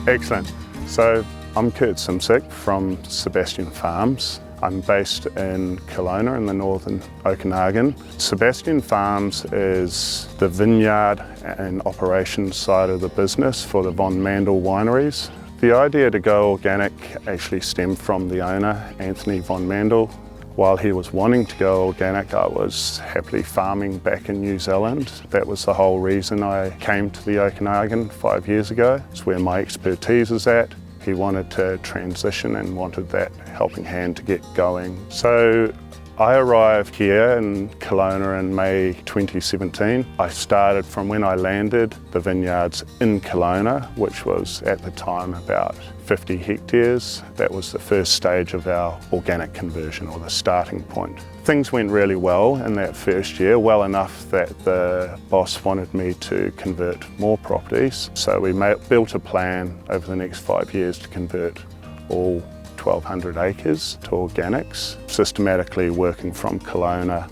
Excellent. So I'm Simcic from Sebastian Farms. I'm based in Kelowna in the northern Okanagan. Sebastian Farms is the vineyard and operations side of the business for the von Mandl wineries. The idea to go organic actually stemmed from the owner, Anthony von Mandl. While he was wanting to go organic, I was happily farming back in New Zealand. That was the whole reason I came to the Okanagan 5 years ago. It's where my expertise is at. He wanted to transition and wanted that helping hand to get going. So I arrived here in Kelowna in May 2017. I started from when I landed the vineyards in Kelowna, which was at the time about 50 hectares. That was the first stage of our organic conversion, or the starting point. Things went really well in that first year, well enough that the boss wanted me to convert more properties. So we built a plan over the next 5 years to convert all 1,200 acres to organics, systematically working from Kelowna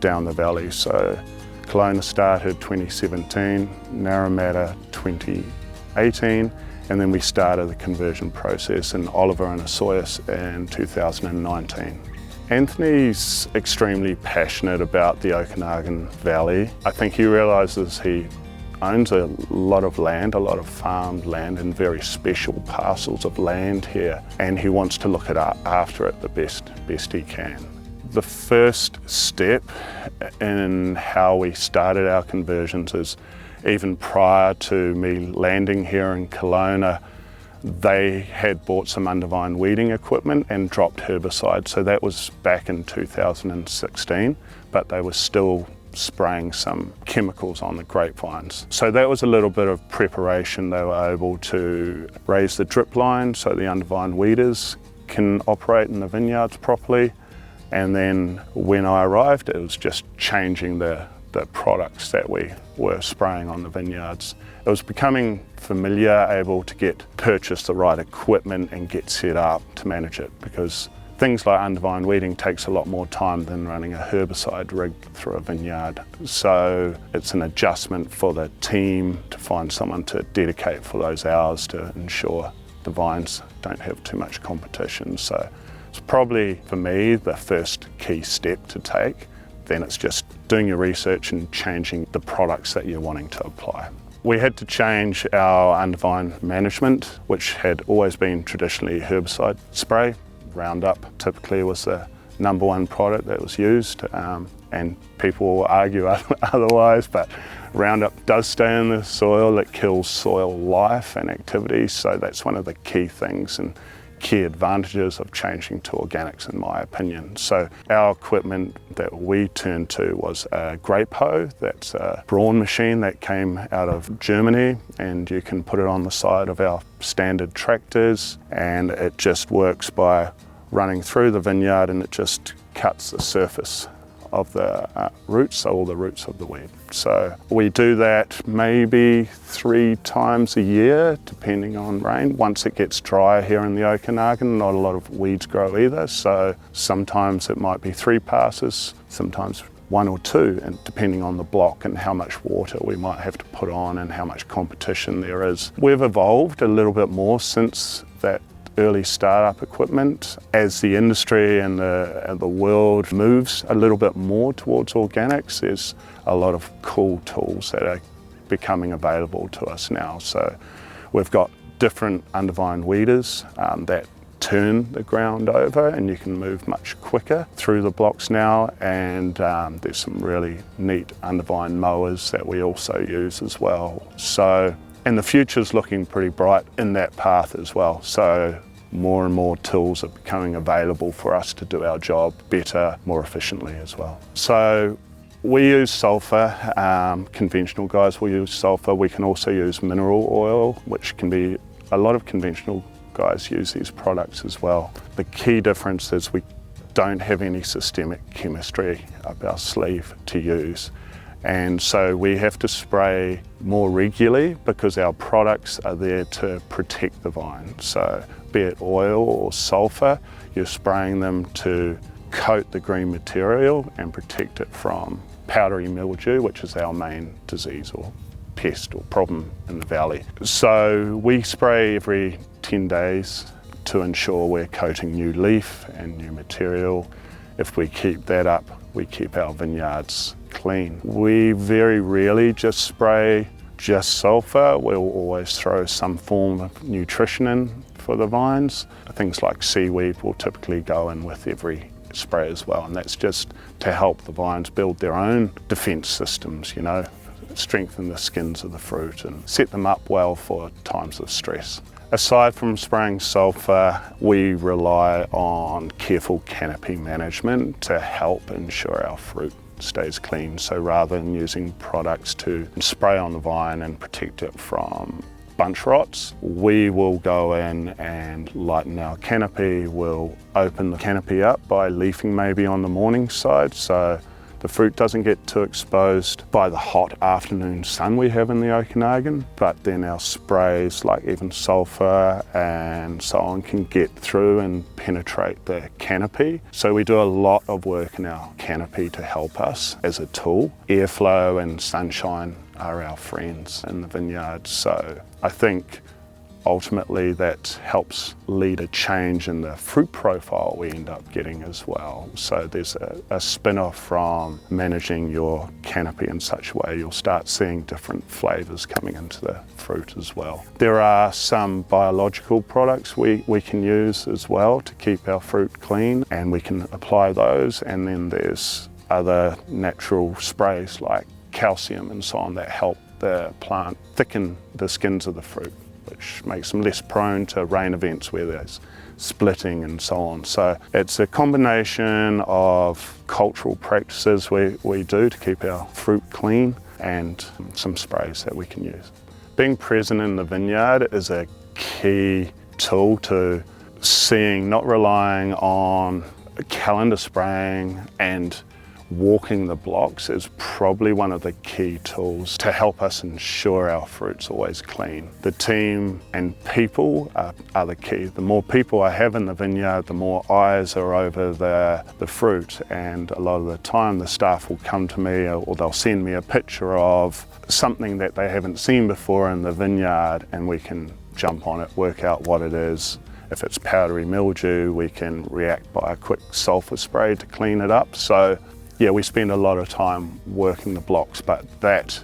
down the valley. So Kelowna started 2017, Naramata 2018, and then we started the conversion process in Oliver and Osoyoos in 2019. Anthony's extremely passionate about the Okanagan Valley. I think he realises he owns a lot of land, a lot of farmed land and very special parcels of land here, and he wants to look after it the best he can. The first step in how we started our conversions is even prior to me landing here in Kelowna, they had bought some undervine weeding equipment and dropped herbicide. So that was back in 2016, but they were still spraying some chemicals on the grapevines. So that was a little bit of preparation. They were able to raise the drip line so the undervine weeders can operate in the vineyards properly. And then when I arrived, it was just changing the products that we were spraying on the vineyards. It was becoming familiar, able to purchase the right equipment and get set up to manage it, because things like undervine weeding takes a lot more time than running a herbicide rig through a vineyard. So it's an adjustment for the team to find someone to dedicate for those hours to ensure the vines don't have too much competition. So it's probably, for me, the first key step to take. Then it's just doing your research and changing the products that you're wanting to apply. We had to change our undervine management, which had always been traditionally herbicide spray. Roundup typically was the #1 product that was used, and people will argue otherwise, but Roundup does stay in the soil. It kills soil life and activity, so that's one of the key things and key advantages of changing to organics, in my opinion. So our equipment that we turned to was a grape hoe. That's a brawn machine that came out of Germany, and you can put it on the side of our standard tractors, and it just works by running through the vineyard, and it just cuts the surface of the roots, so all the roots of the weed. So we do that maybe 3 times a year, depending on rain. Once it gets dry here in the Okanagan, not a lot of weeds grow either, so sometimes it might be 3 passes, sometimes 1 or 2, and depending on the block and how much water we might have to put on and how much competition there is. We've evolved a little bit more since that early startup equipment. As the industry and the world moves a little bit more towards organics, there's a lot of cool tools that are becoming available to us now. So we've got different undervine weeders that turn the ground over, and you can move much quicker through the blocks now, and there's some really neat undervine mowers that we also use as well. So, and the future's looking pretty bright in that path as well. So more and more tools are becoming available for us to do our job better, more efficiently as well. So we use sulphur. Conventional guys will use sulphur. We can also use mineral oil, which can be, a lot of conventional guys use these products as well. The key difference is we don't have any systemic chemistry up our sleeve to use. And so we have to spray more regularly because our products are there to protect the vine. So be it oil or sulphur, you're spraying them to coat the green material and protect it from powdery mildew, which is our main disease or pest or problem in the valley. So we spray every 10 days to ensure we're coating new leaf and new material. If we keep that up, we keep our vineyards clean. We very rarely just spray just sulphur. We'll always throw some form of nutrition in for the vines. Things like seaweed will typically go in with every spray as well, and that's just to help the vines build their own defence systems, you know, strengthen the skins of the fruit and set them up well for times of stress. Aside from spraying sulphur, we rely on careful canopy management to help ensure our fruit stays clean. So rather than using products to spray on the vine and protect it from bunch rots, we will go in and lighten our canopy. We'll open the canopy up by leafing maybe on the morning side, so the fruit doesn't get too exposed by the hot afternoon sun we have in the Okanagan, but then our sprays, like even sulphur and so on, can get through and penetrate the canopy. So we do a lot of work in our canopy to help us as a tool. Airflow and sunshine are our friends in the vineyard, so I think ultimately that helps lead a change in the fruit profile we end up getting as well. So there's a spin-off from managing your canopy in such a way you'll start seeing different flavours coming into the fruit as well. There are some biological products we can use as well to keep our fruit clean, and we can apply those, and then there's other natural sprays like calcium and so on that help the plant thicken the skins of the fruit, which makes them less prone to rain events where there's splitting and so on. So it's a combination of cultural practices we do to keep our fruit clean and some sprays that we can use. Being present in the vineyard is a key tool to seeing, not relying on calendar spraying, and walking the blocks is probably one of the key tools to help us ensure our fruit's always clean. The team and people are the key. The more people I have in the vineyard, the more eyes are over the fruit, and a lot of the time the staff will come to me or they'll send me a picture of something that they haven't seen before in the vineyard, and we can jump on it, work out what it is. If it's powdery mildew, we can react by a quick sulphur spray to clean it up. So yeah, we spend a lot of time working the blocks, but that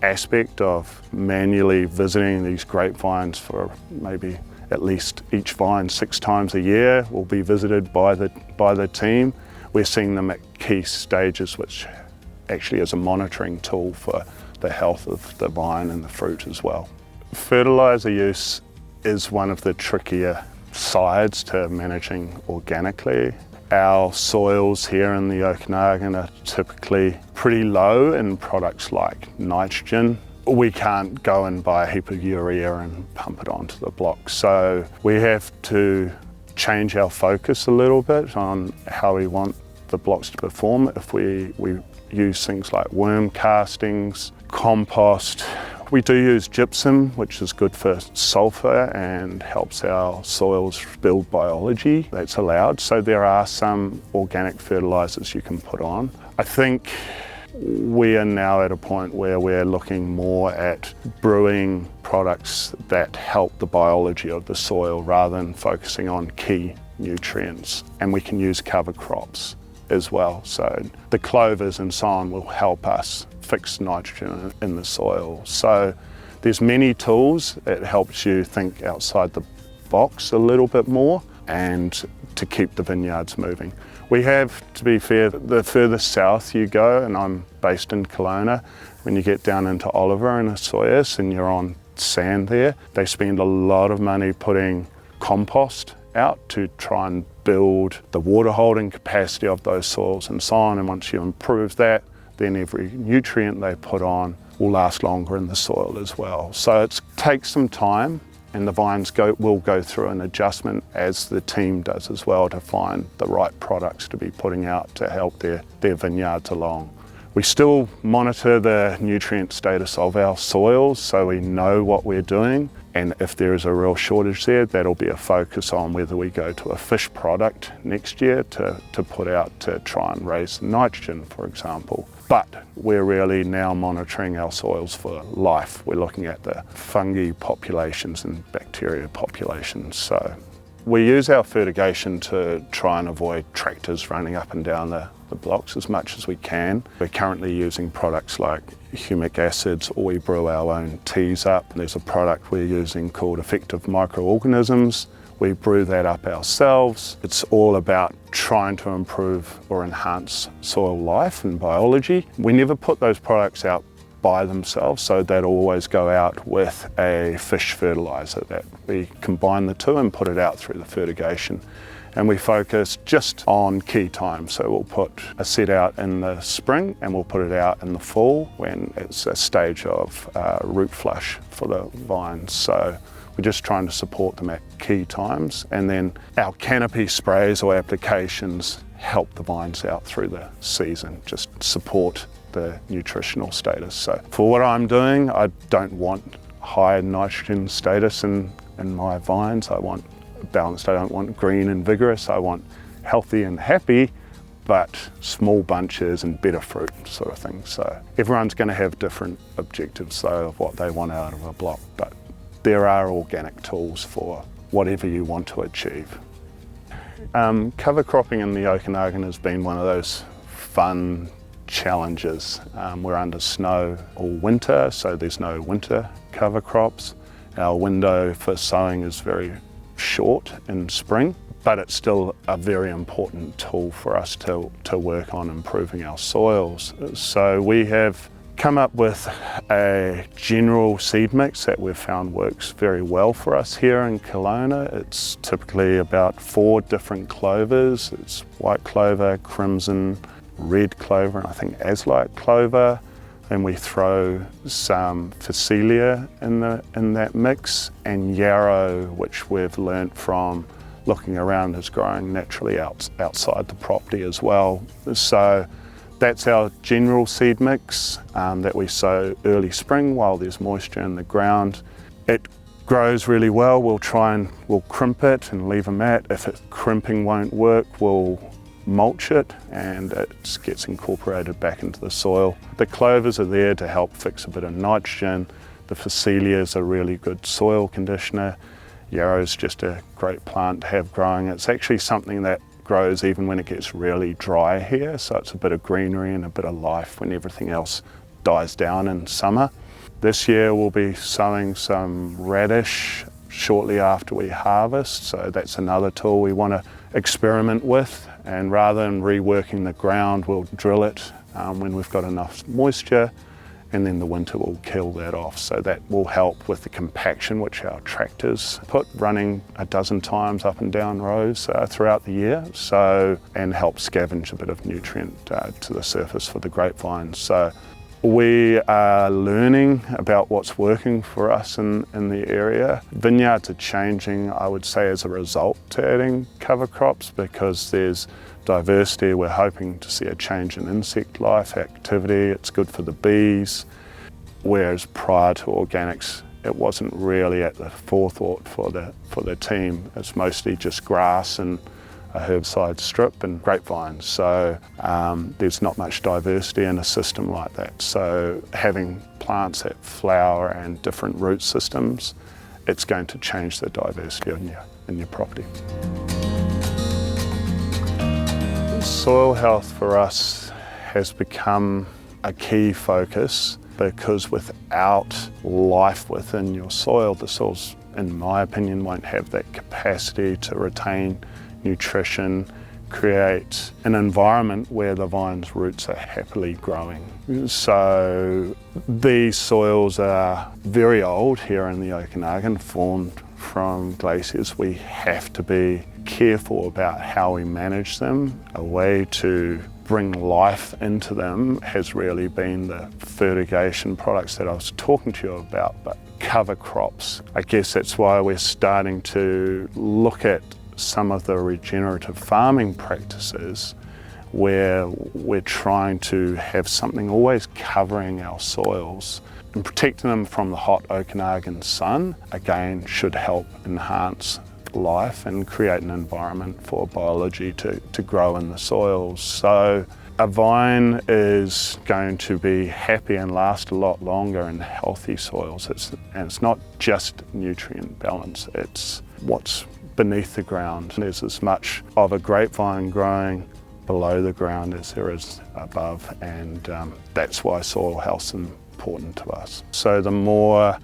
aspect of manually visiting these grapevines for maybe at least each vine 6 times a year will be visited by the team. We're seeing them at key stages, which actually is a monitoring tool for the health of the vine and the fruit as well. Fertiliser use is one of the trickier sides to managing organically. Our soils here in the Okanagan are typically pretty low in products like nitrogen. We can't go and buy a heap of urea and pump it onto the block. So we have to change our focus a little bit on how we want the blocks to perform. If we use things like worm castings, compost. We do use gypsum, which is good for sulphur and helps our soils build biology. That's allowed. So there are some organic fertilisers you can put on. I think we are now at a point where we're looking more at brewing products that help the biology of the soil rather than focusing on key nutrients. And we can use cover crops as well. So the clovers and so on will help us fix nitrogen in the soil. So there's many tools. It helps you think outside the box a little bit more and to keep the vineyards moving. We have, to be fair, the further south you go, and I'm based in Kelowna, when you get down into Oliver and Osoyoos and you're on sand there, they spend a lot of money putting compost out to try and build the water holding capacity of those soils and so on. And once you improve that, then every nutrient they put on will last longer in the soil as well. So it takes some time, and the vines will go through an adjustment, as the team does as well, to find the right products to be putting out to help their vineyards along. We still monitor the nutrient status of our soils so we know what we're doing, and if there is a real shortage there, that'll be a focus on whether we go to a fish product next year to put out to try and raise nitrogen, for example. But we're really now monitoring our soils for life. We're looking at the fungi populations and bacteria populations. So we use our fertigation to try and avoid tractors running up and down the blocks as much as we can. We're currently using products like humic acids, or we brew our own teas up. There's a product we're using called effective microorganisms. We brew that up ourselves. It's all about trying to improve or enhance soil life and biology. We never put those products out by themselves, so they'd always go out with a fish fertiliser that we combine the two and put it out through the fertigation. And we focus just on key times, so we'll put a set out in the spring and we'll put it out in the fall when it's a stage of root flush for the vines. So we're just trying to support them at key times, and then our canopy sprays or applications help the vines out through the season, just support the nutritional status. So for what I'm doing, I don't want high nitrogen status in my vines. I want balanced. I don't want green and vigorous. I want healthy and happy, but small bunches and better fruit sort of thing. So everyone's going to have different objectives though of what they want out of a block, but there are organic tools for whatever you want to achieve. Cover cropping in the Okanagan has been one of those fun challenges. We're under snow all winter, so there's no winter cover crops. Our window for sowing is very short in spring, but it's still a very important tool for us to work on improving our soils. So we have come up with a general seed mix that we've found works very well for us here in Kelowna. It's typically about 4 different clovers. It's white clover, crimson, red clover, and I think azlite clover. And we throw some Phacelia in that mix, and yarrow, which we've learnt from looking around, is growing naturally outside the property as well. So that's our general seed mix that we sow early spring while there's moisture in the ground. It grows really well. We'll crimp it and leave a mat. If crimping won't work, we'll mulch it and it gets incorporated back into the soil. The clovers are there to help fix a bit of nitrogen. The Phacelia is a really good soil conditioner. Yarrow's just a great plant to have growing. It's actually something that grows even when it gets really dry here, so it's a bit of greenery and a bit of life when everything else dies down in summer. This year we'll be sowing some radish shortly after we harvest, so that's another tool we want to experiment with, and rather than reworking the ground, we'll drill it when we've got enough moisture, and then the winter will kill that off. So that will help with the compaction which our tractors put running a dozen times up and down rows throughout the year, and help scavenge a bit of nutrient to the surface for the grapevines. So we are learning about what's working for us in the area. Vineyards are changing, I would say, as a result to adding cover crops, because there's diversity. We're hoping to see a change in insect life activity. It's good for the bees, whereas prior to organics, it wasn't really at the forethought for the team. It's mostly just grass and a herbicide strip and grapevines. So there's not much diversity in a system like that. So having plants that flower and different root systems, it's going to change the diversity in your property. Soil health for us has become a key focus, because without life within your soil, the soils, in my opinion, won't have that capacity to retain nutrition, create an environment where the vine's roots are happily growing. So these soils are very old here in the Okanagan, formed from glaciers. We have to be careful about how we manage them. A way to bring life into them has really been the fertigation products that I was talking to you about, but cover crops. I guess that's why we're starting to look at some of the regenerative farming practices where we're trying to have something always covering our soils and protecting them from the hot Okanagan sun, again, should help enhance life and create an environment for biology to grow in the soils. So a vine is going to be happy and last a lot longer in healthy soils. And it's not just nutrient balance, it's what's beneath the ground. There's as much of a grapevine growing below the ground as there is above, and that's why soil health's important to us. So the more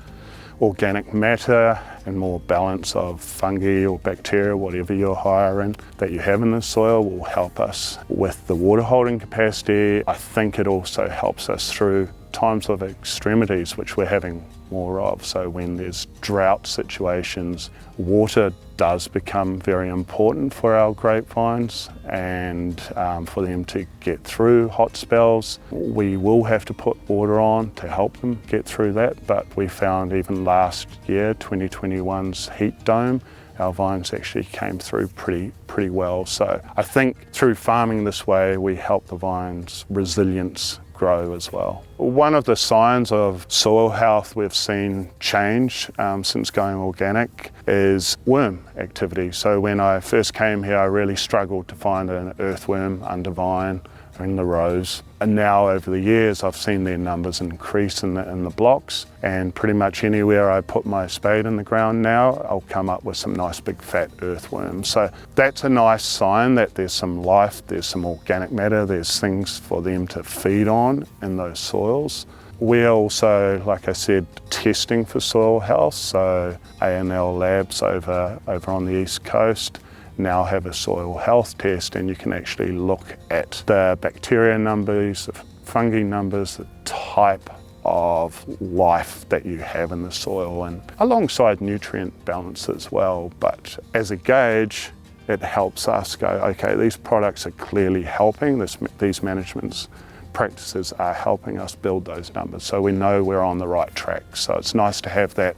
organic matter and more balance of fungi or bacteria, whatever you're hiring, that you have in the soil will help us with the water holding capacity. I think it also helps us through times of extremities, which we're having more of. So when there's drought situations, water does become very important for our grapevines, and for them to get through hot spells. We will have to put water on to help them get through that, but we found even last year, 2021's heat dome, our vines actually came through pretty well. So I think through farming this way, we help the vines' resilience grow as well. One of the signs of soil health we've seen change since going organic is worm activity. So when I first came here, I really struggled to find an earthworm under vine in the rows. And now over the years, I've seen their numbers increase in the blocks, and pretty much anywhere I put my spade in the ground now, I'll come up with some nice big fat earthworms. So that's a nice sign that there's some life, there's some organic matter, there's things for them to feed on in those soils. We're also, like I said, testing for soil health. So A&L Labs over on the East Coast now have a soil health test, and you can actually look at the bacteria numbers, the fungi numbers, the type of life that you have in the soil, and alongside nutrient balance as well. But as a gauge, it helps us go, okay, these products are clearly helping, these management practices are helping us build those numbers, so we know we're on the right track. So it's nice to have that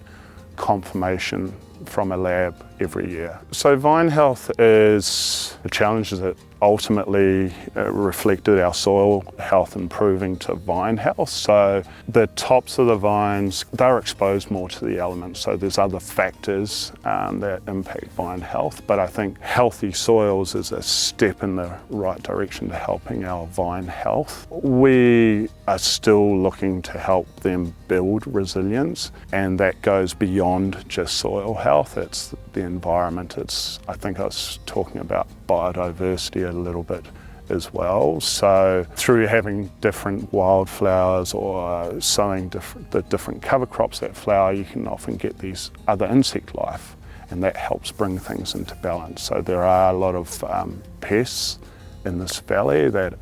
confirmation from a lab every year. So vine health is the challenges that ultimately reflected our soil health improving to vine health. So the tops of the vines, they're exposed more to the elements. So there's other factors that impact vine health, but I think healthy soils is a step in the right direction to helping our vine health. We are still looking to help them build resilience, and that goes beyond just soil health. It's the environment. I think I was talking about biodiversity a little bit as well. So through having different wildflowers or sowing the different cover crops that flower, you can often get these other insect life, and that helps bring things into balance. So there are a lot of pests in this valley that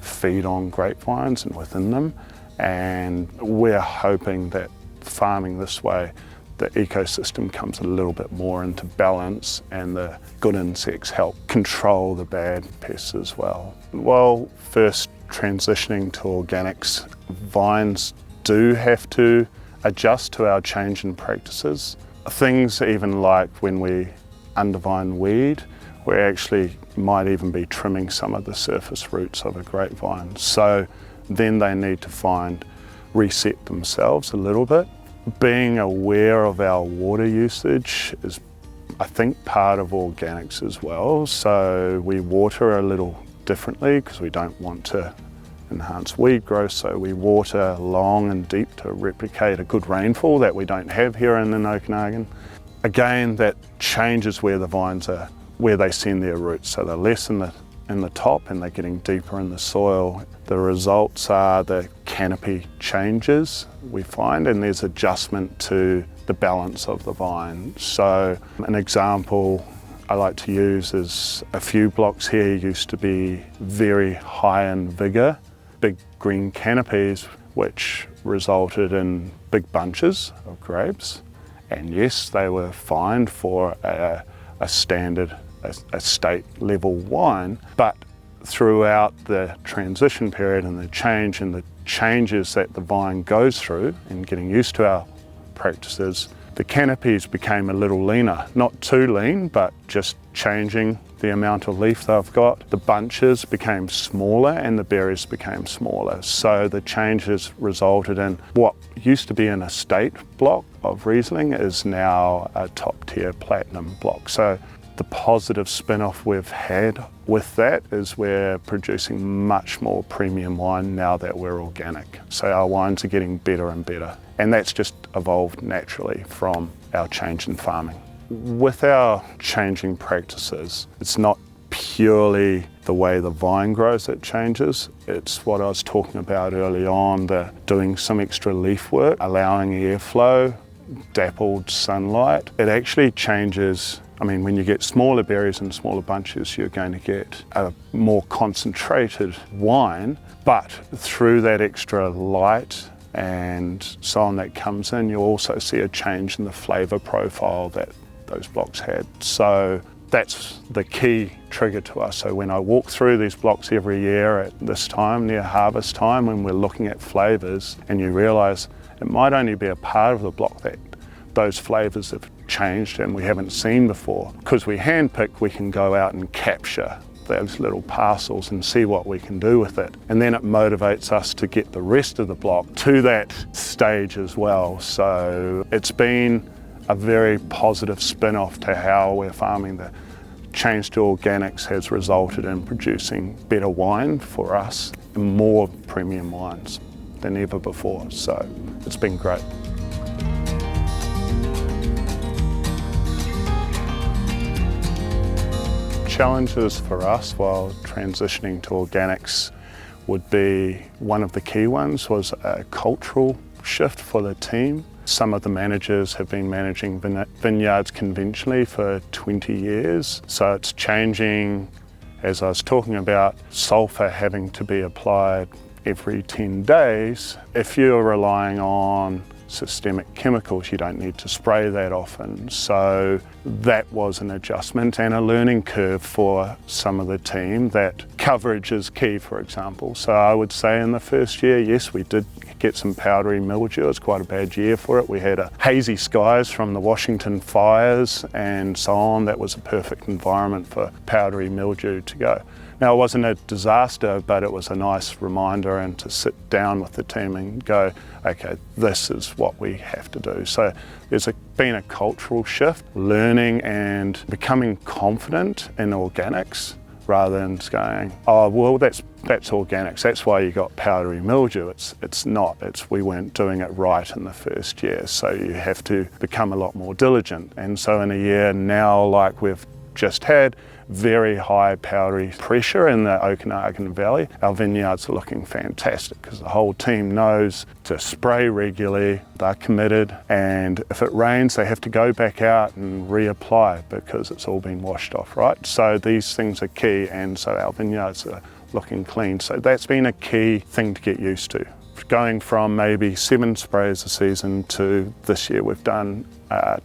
feed on grapevines and within them, and we're hoping that farming this way, the ecosystem comes a little bit more into balance, and the good insects help control the bad pests as well. Well, first transitioning to organics, vines do have to adjust to our change in practices. Things even like when we undervine weed, we actually might even be trimming some of the surface roots of a grapevine. So then they need to reset themselves a little bit. Being aware of our water usage is, I think, part of organics as well. So we water a little differently because we don't want to enhance weed growth, so we water long and deep to replicate a good rainfall that we don't have here in the Okanagan. Again, that changes where the vines are, where they send their roots. So they're less in the top and they're getting deeper in the soil. The results are the canopy changes, we find, and there's adjustment to the balance of the vine. So an example I like to use is a few blocks here used to be very high in vigour, big green canopies, which resulted in big bunches of grapes. And yes, they were fine for a standard, a state level wine, but throughout the transition period and the changes that the vine goes through and getting used to our practices, the canopies became a little leaner. Not too lean, but just changing the amount of leaf they've got. The bunches became smaller and the berries became smaller. So the changes resulted in what used to be an estate block of Riesling is now a top tier platinum block. So the positive spin-off we've had with that is we're producing much more premium wine now that we're organic. So our wines are getting better and better. And that's just evolved naturally from our change in farming. With our changing practices, it's not purely the way the vine grows that changes. It's what I was talking about early on, the doing some extra leaf work, allowing airflow, dappled sunlight. It actually changes. I mean, when you get smaller berries and smaller bunches, you're going to get a more concentrated wine, but through that extra light and so on that comes in, you'll also see a change in the flavour profile that those blocks had. So that's the key trigger to us. So when I walk through these blocks every year at this time, near harvest time, when we're looking at flavours, and you realise it might only be a part of the block that those flavours have changed and we haven't seen before. Because we handpick, we can go out and capture those little parcels and see what we can do with it. And then it motivates us to get the rest of the block to that stage as well. So it's been a very positive spin-off to how we're farming. The change to organics has resulted in producing better wine for us and more premium wines than ever before. So it's been great. Challenges for us while transitioning to organics would be, one of the key ones was a cultural shift for the team. Some of the managers have been managing vineyards conventionally for 20 years, so it's changing, as I was talking about, sulphur having to be applied every 10 days. If you're relying on systemic chemicals, you don't need to spray that often. So that was an adjustment and a learning curve for some of the team. That coverage is key, for example. So I would say in the first year, yes, we did get some powdery mildew. It was quite a bad year for it. We had hazy skies from the Washington fires and so on. That was a perfect environment for powdery mildew to go. Now, it wasn't a disaster, but it was a nice reminder and to sit down with the team and go, okay, this is what we have to do. So there's been a cultural shift, learning and becoming confident in organics rather than just going, oh, well, that's organics. That's why you got powdery mildew. It's not. We weren't doing it right in the first year. So you have to become a lot more diligent. And so in a year now, like we've just had, very high powdery pressure in the Okanagan Valley, our vineyards are looking fantastic because the whole team knows to spray regularly, they're committed, and if it rains they have to go back out and reapply because it's all been washed off, right? So these things are key, and so our vineyards are looking clean. So that's been a key thing to get used to. Going from maybe 7 sprays a season to this year we've done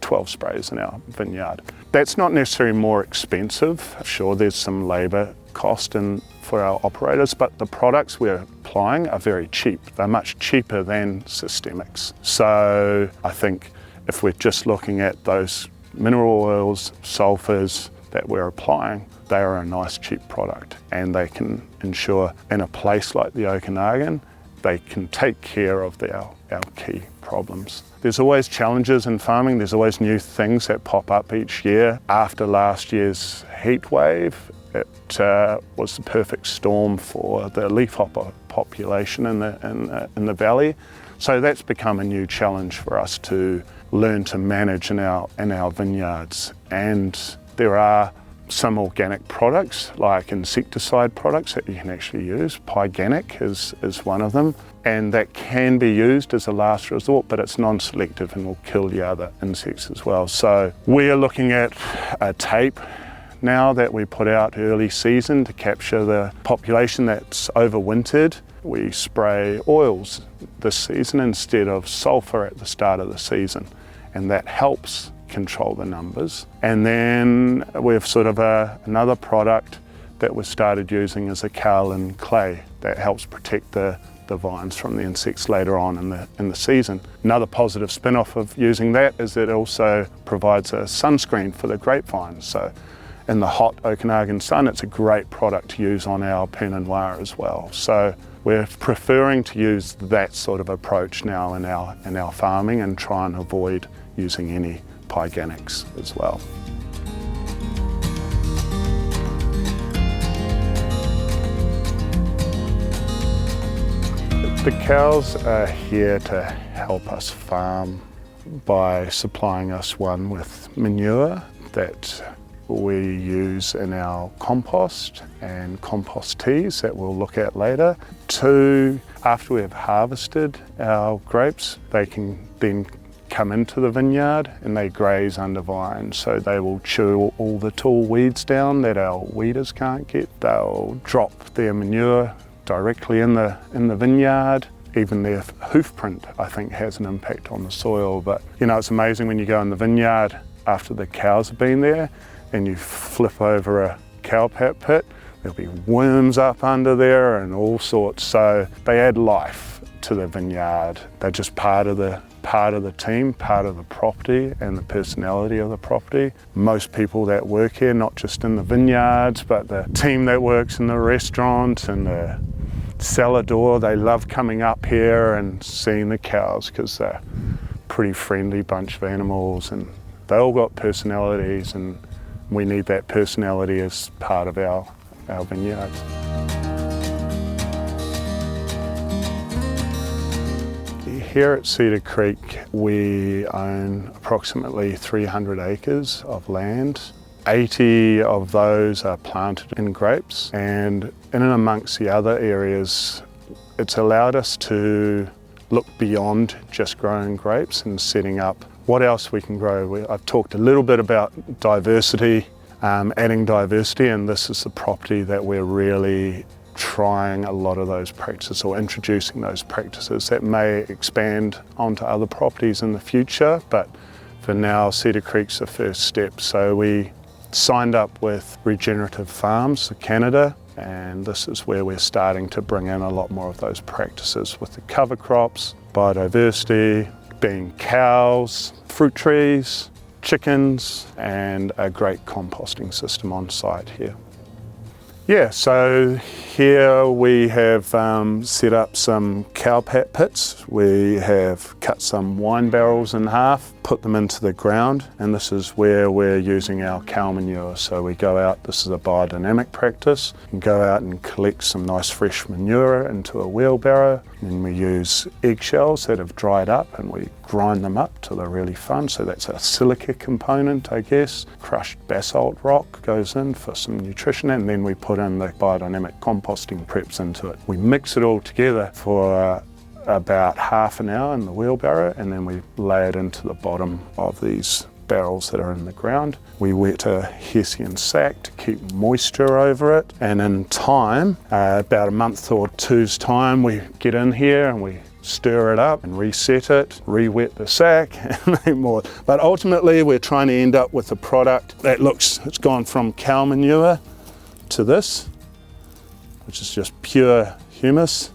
12 sprays in our vineyard. That's not necessarily more expensive. Sure, there's some labour cost for our operators, but the products we're applying are very cheap. They're much cheaper than systemics. So I think if we're just looking at those mineral oils, sulphurs that we're applying, they are a nice cheap product, and they can ensure in a place like the Okanagan they can take care of our key problems. There's always challenges in farming, there's always new things that pop up each year. After last year's heat wave, it was the perfect storm for the leafhopper population in the valley. So that's become a new challenge for us to learn to manage in our vineyards. And there are some organic products, like insecticide products that you can actually use. Pyganic is one of them, and that can be used as a last resort, but it's non-selective and will kill the other insects as well. So we're looking at a tape now that we put out early season to capture the population that's overwintered. We spray oils this season instead of sulphur at the start of the season, and that helps control the numbers. And then we've sort of another product that we started using is a kaolin clay that helps protect the vines from the insects later on in the season. Another positive spin-off of using that is that it also provides a sunscreen for the grapevines. So in the hot Okanagan sun, it's a great product to use on our Pinot Noir as well. So we're preferring to use that sort of approach now in our farming and try and avoid using any pyganics as well. The cows are here to help us farm by supplying us, one, with manure that we use in our compost and compost teas that we'll look at later. Two, after we have harvested our grapes, they can then come into the vineyard and they graze under vines. So they will chew all the tall weeds down that our weeders can't get. They'll drop their manure directly in the vineyard. Even their hoof print, I think, has an impact on the soil. But you know, it's amazing when you go in the vineyard after the cows have been there and you flip over a cow pit, there'll be worms up under there and all sorts. So they add life to the vineyard. They're just part of the team, part of the property and the personality of the property. Most people that work here, not just in the vineyards, but the team that works in the restaurant and the cellar door, they love coming up here and seeing the cows because they're a pretty friendly bunch of animals and they all got personalities, and we need that personality as part of our vineyards. Here at Cedar Creek, we own approximately 300 acres of land. 80 of those are planted in grapes, and in and amongst the other areas, it's allowed us to look beyond just growing grapes and setting up what else we can grow. I've talked a little bit about diversity, adding diversity, and this is the property that we're really trying a lot of those practices or introducing those practices that may expand onto other properties in the future, but for now Cedar Creek's the first step. So we signed up with Regenerative Farms of Canada, and this is where we're starting to bring in a lot more of those practices with the cover crops, biodiversity, being cows, fruit trees, chickens, and a great composting system on site here. Yeah, so here we have set up some cow pits. We have cut some wine barrels in half, put them into the ground, and this is where we're using our cow manure. So we go out, this is a biodynamic practice, and go out and collect some nice fresh manure into a wheelbarrow, and we use eggshells that have dried up and we grind them up till they're really fun. So that's a silica component, I guess. Crushed basalt rock goes in for some nutrition, and then we put in the biodynamic composting preps into it. We mix it all together for about half an hour in the wheelbarrow, and then we lay it into the bottom of these barrels that are in the ground. We wet a Hessian sack to keep moisture over it, and in time, about a month or two's time, we get in here and we stir it up and reset it, re-wet the sack and make more. But ultimately we're trying to end up with a product that it's gone from cow manure to this, which is just pure humus.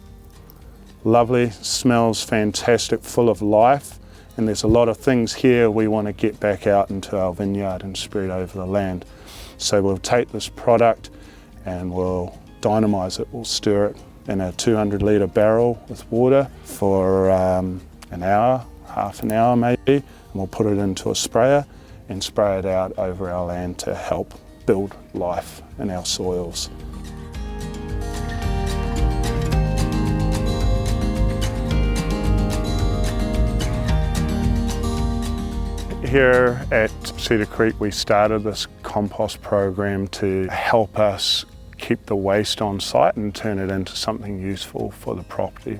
Lovely, smells fantastic, full of life, and there's a lot of things here we want to get back out into our vineyard and spread over the land. So we'll take this product and we'll dynamize it, we'll stir it in a 200 litre barrel with water for an hour, half an hour maybe, and we'll put it into a sprayer and spray it out over our land to help build life in our soils. Here at Cedar Creek, we started this compost program to help us keep the waste on site and turn it into something useful for the property.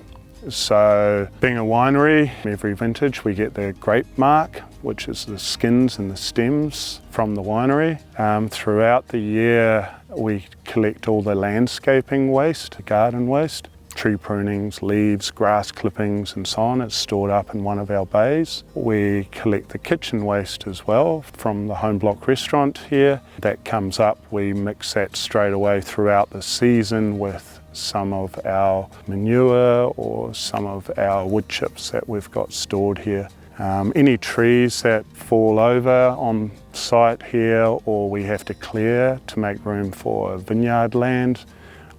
So being a winery, every vintage we get the grape mark, which is the skins and the stems from the winery. Throughout the year we collect all the landscaping waste, garden waste, tree prunings, leaves, grass clippings and so on. It's stored up in one of our bays. We collect the kitchen waste as well from the home block restaurant here. That comes up, we mix that straight away throughout the season with some of our manure or some of our wood chips that we've got stored here. Any trees that fall over on site here or we have to clear to make room for vineyard land,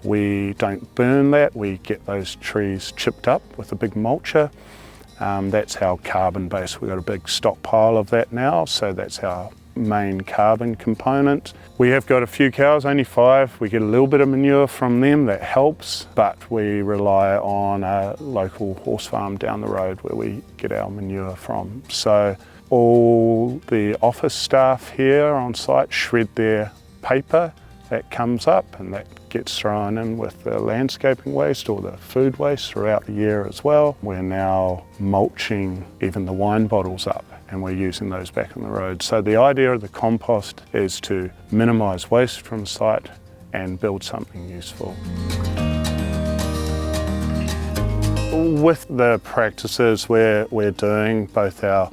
we don't burn that, we get those trees chipped up with a big mulcher. That's our carbon base. We've got a big stockpile of that now, so that's our main carbon component. We have got a few cows, only 5. We get a little bit of manure from them, that helps, but we rely on a local horse farm down the road where we get our manure from. So all the office staff here on site shred their paper that comes up, and that gets thrown in with the landscaping waste or the food waste throughout the year as well. We're now mulching even the wine bottles up, and we're using those back on the road. So the idea of the compost is to minimise waste from the site and build something useful. With the practices we're doing, both our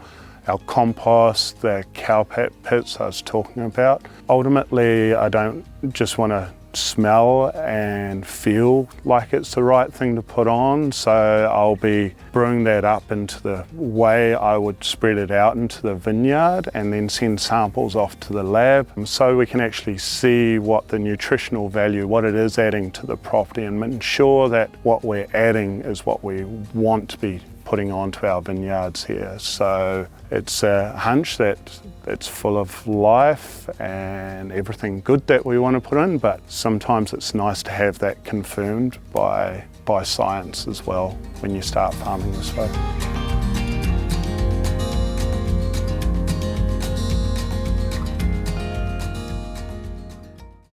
compost, the cow pits I was talking about, ultimately I don't just want to smell and feel like it's the right thing to put on, so I'll be brewing that up into the way I would spread it out into the vineyard and then send samples off to the lab so we can actually see what the nutritional value, what it is adding to the property, and ensure that what we're adding is what we want to be putting onto our vineyards here. So it's a hunch that it's full of life and everything good that we want to put in, but sometimes it's nice to have that confirmed by science as well when you start farming this way.